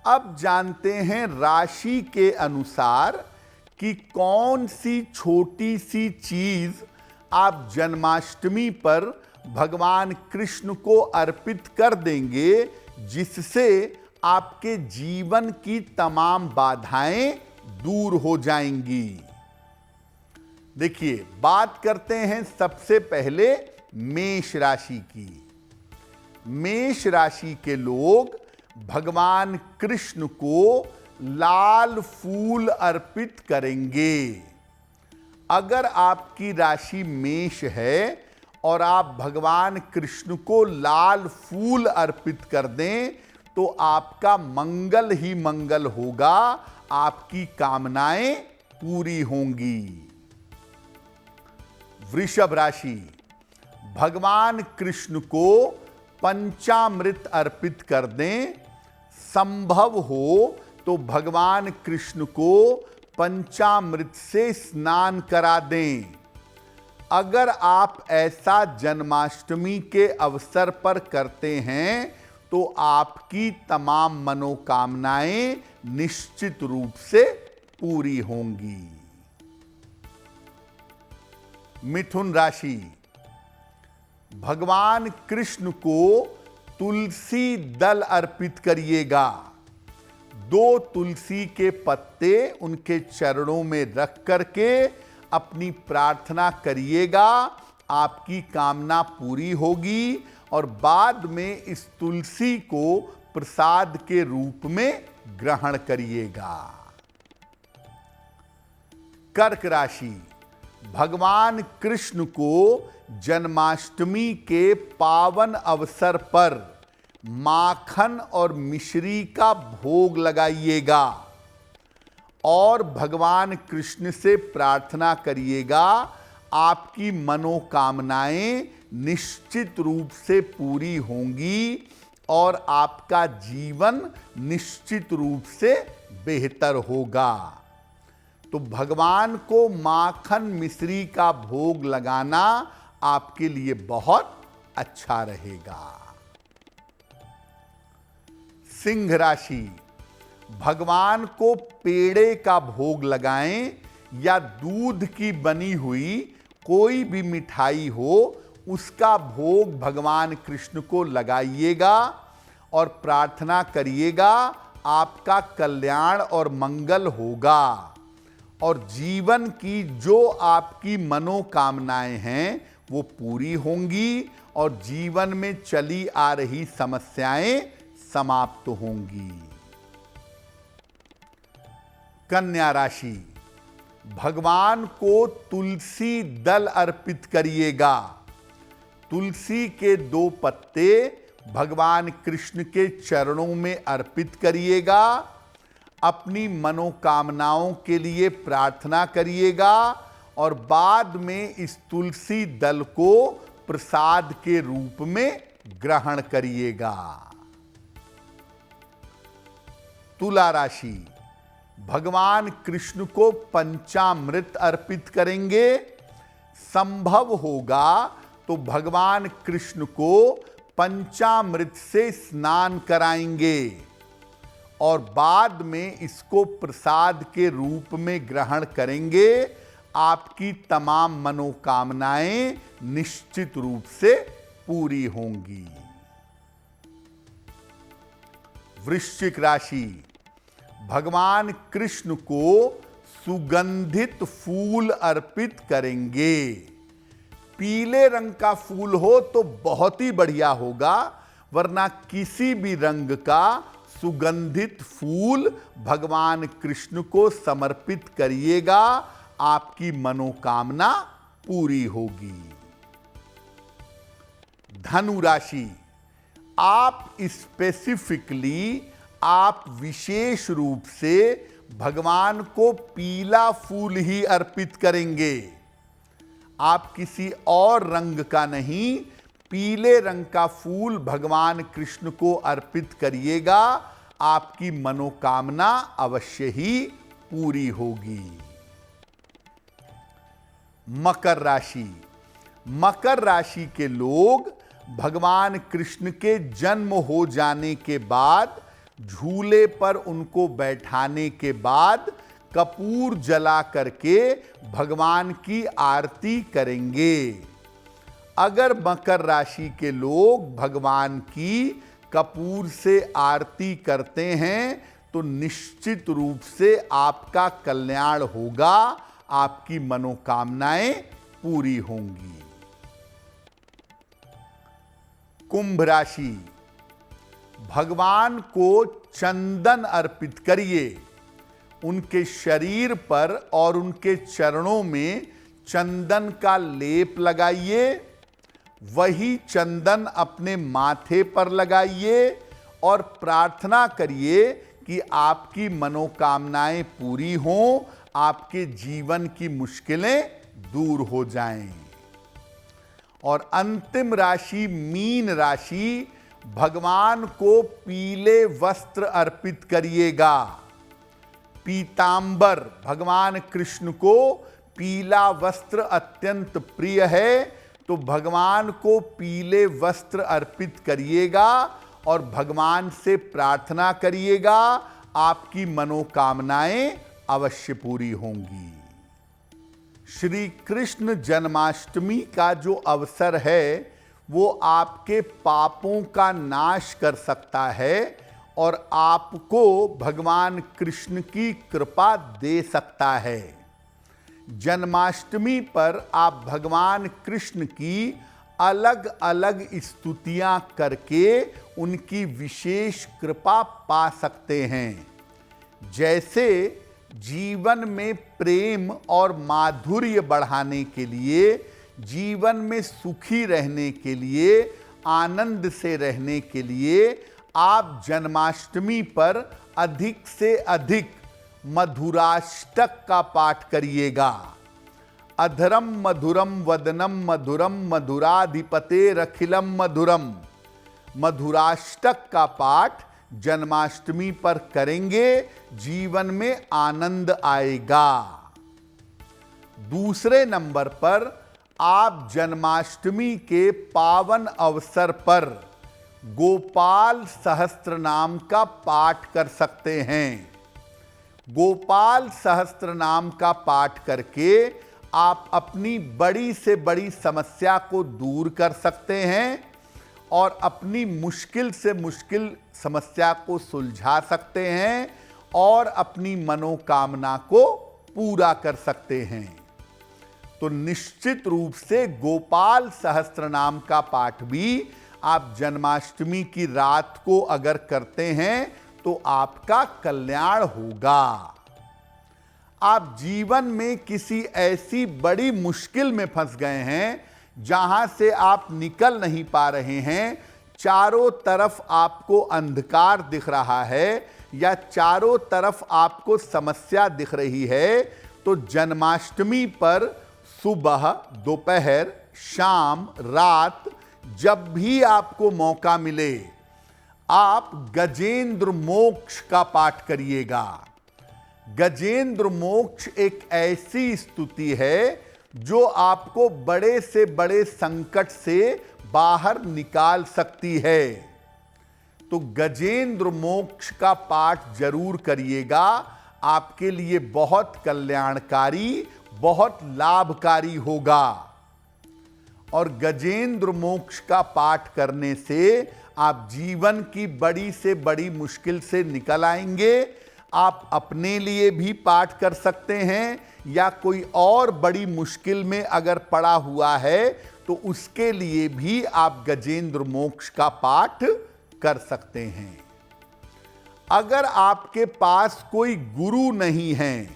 अब जानते हैं राशि के अनुसार कि कौन सी छोटी सी चीज आप जन्माष्टमी पर भगवान कृष्ण को अर्पित कर देंगे जिससे आपके जीवन की तमाम बाधाएं दूर हो जाएंगी। देखिए, बात करते हैं सबसे पहले मेष राशि की। मेष राशि के लोग भगवान कृष्ण को लाल फूल अर्पित करेंगे। अगर आपकी राशि मेष है और आप भगवान कृष्ण को लाल फूल अर्पित कर दें तो आपका मंगल ही मंगल होगा, आपकी कामनाएं पूरी होंगी। वृषभ राशि, भगवान कृष्ण को पंचामृत अर्पित कर दें। संभव हो तो भगवान कृष्ण को पंचामृत से स्नान करा दें। अगर आप ऐसा जन्माष्टमी के अवसर पर करते हैं तो आपकी तमाम मनोकामनाएं निश्चित रूप से पूरी होंगी। मिथुन राशि, भगवान कृष्ण को तुलसी दल अर्पित करिएगा। 2 तुलसी के पत्ते उनके चरणों में रख करके अपनी प्रार्थना करिएगा, आपकी कामना पूरी होगी और बाद में इस तुलसी को प्रसाद के रूप में ग्रहण करिएगा। कर्क राशि, भगवान कृष्ण को जन्माष्टमी के पावन अवसर पर माखन और मिश्री का भोग लगाइएगा और भगवान कृष्ण से प्रार्थना करिएगा, आपकी मनोकामनाएं निश्चित रूप से पूरी होंगी और आपका जीवन निश्चित रूप से बेहतर होगा। तो भगवान को माखन मिश्री का भोग लगाना आपके लिए बहुत अच्छा रहेगा। सिंह राशि, भगवान को पेड़े का भोग लगाएं या दूध की बनी हुई कोई भी मिठाई हो उसका भोग भगवान कृष्ण को लगाइएगा और प्रार्थना करिएगा, आपका कल्याण और मंगल होगा और जीवन की जो आपकी मनोकामनाएं हैं वो पूरी होंगी और जीवन में चली आ रही समस्याएं समाप्त होंगी। कन्या राशि, भगवान को तुलसी दल अर्पित करिएगा। तुलसी के 2 पत्ते भगवान कृष्ण के चरणों में अर्पित करिएगा, अपनी मनोकामनाओं के लिए प्रार्थना करिएगा और बाद में इस तुलसी दल को प्रसाद के रूप में ग्रहण करिएगा। तुला राशि, भगवान कृष्ण को पंचामृत अर्पित करेंगे। संभव होगा तो भगवान कृष्ण को पंचामृत से स्नान कराएंगे और बाद में इसको प्रसाद के रूप में ग्रहण करेंगे, आपकी तमाम मनोकामनाएं निश्चित रूप से पूरी होंगी। वृश्चिक राशि, भगवान कृष्ण को सुगंधित फूल अर्पित करेंगे। पीले रंग का फूल हो तो बहुत ही बढ़िया होगा, वरना किसी भी रंग का सुगंधित फूल भगवान कृष्ण को समर्पित करिएगा, आपकी मनोकामना पूरी होगी। धनु राशि, आप स्पेसिफिकली आप विशेष रूप से भगवान को पीला फूल ही अर्पित करेंगे। आप किसी और रंग का नहीं, पीले रंग का फूल भगवान कृष्ण को अर्पित करिएगा, आपकी मनोकामना अवश्य ही पूरी होगी। मकर राशि, मकर राशि के लोग भगवान कृष्ण के जन्म हो जाने के बाद झूले पर उनको बैठाने के बाद कपूर जला करके भगवान की आरती करेंगे। अगर मकर राशि के लोग भगवान की कपूर से आरती करते हैं तो निश्चित रूप से आपका कल्याण होगा, आपकी मनोकामनाएं पूरी होंगी। कुंभ राशि, भगवान को चंदन अर्पित करिए। उनके शरीर पर और उनके चरणों में चंदन का लेप लगाइए। वही चंदन अपने माथे पर लगाइए और प्रार्थना करिए कि आपकी मनोकामनाएं पूरी हों, आपके जीवन की मुश्किलें दूर हो जाएं। और अंतिम राशि मीन राशि, भगवान को पीले वस्त्र अर्पित करिएगा। पीतांबर, भगवान कृष्ण को पीला वस्त्र अत्यंत प्रिय है, तो भगवान को पीले वस्त्र अर्पित करिएगा और भगवान से प्रार्थना करिएगा, आपकी मनोकामनाएं अवश्य पूरी होंगी। श्री कृष्ण जन्माष्टमी का जो अवसर है वो आपके पापों का नाश कर सकता है और आपको भगवान कृष्ण की कृपा दे सकता है। जन्माष्टमी पर आप भगवान कृष्ण की अलग अलग स्तुतियां करके उनकी विशेष कृपा पा सकते हैं। जैसे जीवन में प्रेम और माधुर्य बढ़ाने के लिए, जीवन में सुखी रहने के लिए, आनंद से रहने के लिए आप जन्माष्टमी पर अधिक से अधिक मधुराष्टक का पाठ करिएगा। अधरम मधुरम वदनम मधुरम मधुराधिपतेरखिलम मधुरम, मधुराष्टक का पाठ जन्माष्टमी पर करेंगे, जीवन में आनंद आएगा। दूसरे नंबर पर आप जन्माष्टमी के पावन अवसर पर गोपाल सहस्त्र नाम का पाठ कर सकते हैं। गोपाल सहस्त्र नाम का पाठ करके आप अपनी बड़ी से बड़ी समस्या को दूर कर सकते हैं और अपनी मुश्किल से मुश्किल समस्या को सुलझा सकते हैं और अपनी मनोकामना को पूरा कर सकते हैं। तो निश्चित रूप से गोपाल सहस्त्र नाम का पाठ भी आप जन्माष्टमी की रात को अगर करते हैं तो आपका कल्याण होगा। आप जीवन में किसी ऐसी बड़ी मुश्किल में फंस गए हैं जहां से आप निकल नहीं पा रहे हैं, चारों तरफ आपको अंधकार दिख रहा है या चारों तरफ आपको समस्या दिख रही है, तो जन्माष्टमी पर सुबह, दोपहर, शाम, रात जब भी आपको मौका मिले आप गजेंद्र मोक्ष का पाठ करिएगा। गजेंद्र मोक्ष एक ऐसी स्तुति है जो आपको बड़े से बड़े संकट से बाहर निकाल सकती है। तो गजेंद्र मोक्ष का पाठ जरूर करिएगा, आपके लिए बहुत कल्याणकारी, बहुत लाभकारी होगा। और गजेंद्र मोक्ष का पाठ करने से आप जीवन की बड़ी से बड़ी मुश्किल से निकल आएंगे। आप अपने लिए भी पाठ कर सकते हैं या कोई और बड़ी मुश्किल में अगर पड़ा हुआ है तो उसके लिए भी आप गजेंद्र मोक्ष का पाठ कर सकते हैं। अगर आपके पास कोई गुरु नहीं है,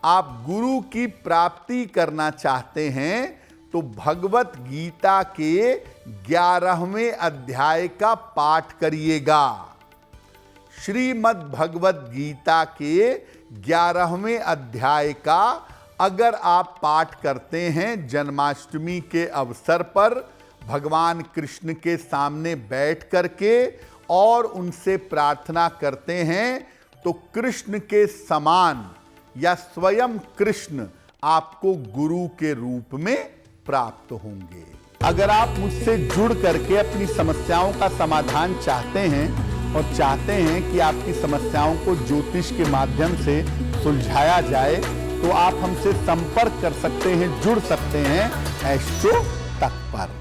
आप गुरु की प्राप्ति करना चाहते हैं, तो भगवत गीता के 11वें अध्याय का पाठ करिएगा। श्रीमद् भगवत गीता के 11वें अध्याय का अगर आप पाठ करते हैं जन्माष्टमी के अवसर पर भगवान कृष्ण के सामने बैठ करके और उनसे प्रार्थना करते हैं, तो कृष्ण के समान या स्वयं कृष्ण आपको गुरु के रूप में प्राप्त होंगे। अगर आप मुझसे जुड़ करके अपनी समस्याओं का समाधान चाहते हैं और चाहते हैं कि आपकी समस्याओं को ज्योतिष के माध्यम से सुलझाया जाए, तो आप हमसे संपर्क कर सकते हैं, जुड़ सकते हैं एस्ट्रो तक पर।